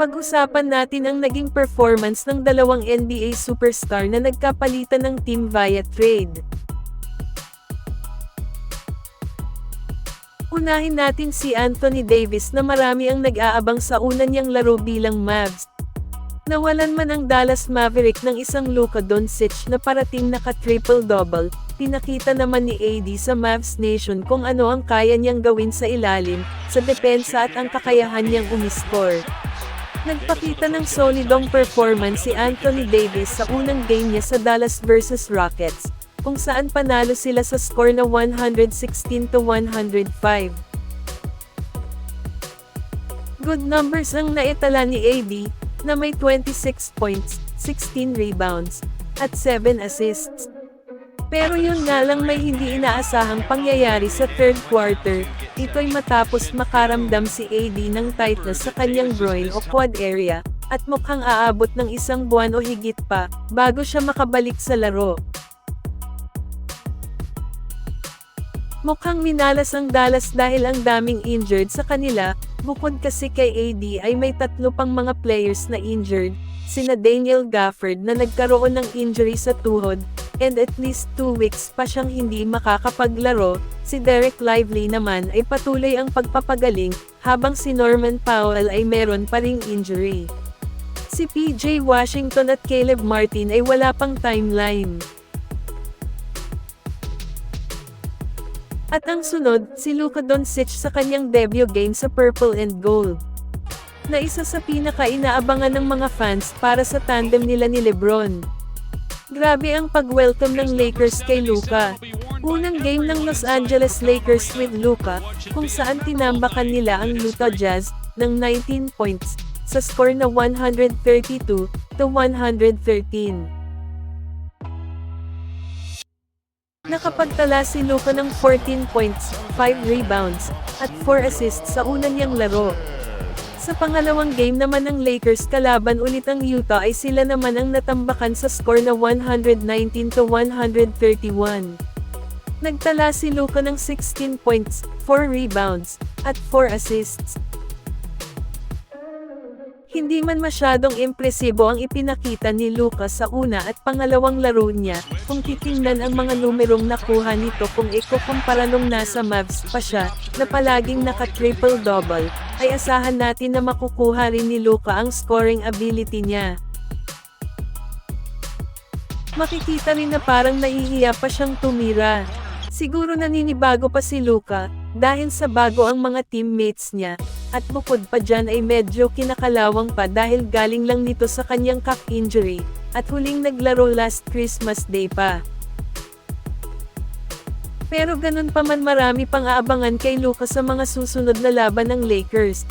Pag-usapan natin ang naging performance ng dalawang NBA superstar na nagkapalitan ng team via trade. Unahin natin si Anthony Davis na marami ang nag-aabang sa una niyang laro bilang Mavs. Nawalan man ang Dallas Maverick ng isang Luka Doncic na parating naka-triple-double, pinakita naman ni AD sa Mavs Nation kung ano ang kaya niyang gawin sa ilalim, sa depensa at ang kakayahan niyang umiscore. Nagpakita ng solidong performance si Anthony Davis sa unang game niya sa Dallas vs Rockets, kung saan panalo sila sa score na 116-105. Good numbers ang naitala ni AD, na may 26 points, 16 rebounds, at 7 assists. Pero yun nga lang may hindi inaasahang pangyayari sa third quarter, ito'y matapos makaramdam si AD ng tightness sa kanyang groin o quad area, at mukhang aabot ng isang buwan o higit pa, bago siya makabalik sa laro. Mukhang minalas ang Dallas dahil ang daming injured sa kanila, bukod kasi kay AD ay may 3 pang mga players na injured, sina Daniel Gafford na nagkaroon ng injury sa tuhod, and at least 2 weeks pa siyang hindi makakapaglaro, si Derek Lively naman ay patuloy ang pagpapagaling, habang si Norman Powell ay meron pa ring injury. Si PJ Washington at Caleb Martin ay wala pang timeline. At ang sunod, si Luka Doncic sa kanyang debut game sa Purple and Gold, na isa sa pinaka-inaabangan ng mga fans para sa tandem nila ni LeBron. Grabe ang pag-welcome ng Lakers kay Luka. Unang game ng Los Angeles Lakers with Luka, kung saan tinambakan nila ang Utah Jazz, ng 19 points, sa score na 132-113. Nakapagtala si Luka ng 14 points, 5 rebounds, at 4 assists sa una niyang laro. Sa pangalawang game naman ng Lakers kalaban ulit ang Utah ay sila naman ang natambakan sa score na 119-131. Nagtala si Luka ng 16 points, 4 rebounds, at 4 assists. Hindi man masyadong impresibo ang ipinakita ni Luka sa una at pangalawang laro niya, kung titingnan ang mga numerong nakuha nito kung ikukumpara nung nasa Mavs pa siya, na palaging naka-triple-double, ay asahan natin na makukuha rin ni Luka ang scoring ability niya. Makikita rin na parang nahihiya pa siyang tumira. Siguro naninibago pa si Luka, dahil sa bago ang mga teammates niya, at bukod pa dyan ay medyo kinakalawang pa dahil galing lang nito sa kanyang calf injury, at huling naglaro last Christmas Day pa. Pero ganun pa man marami pang aabangan kay Luka sa mga susunod na laban ng Lakers,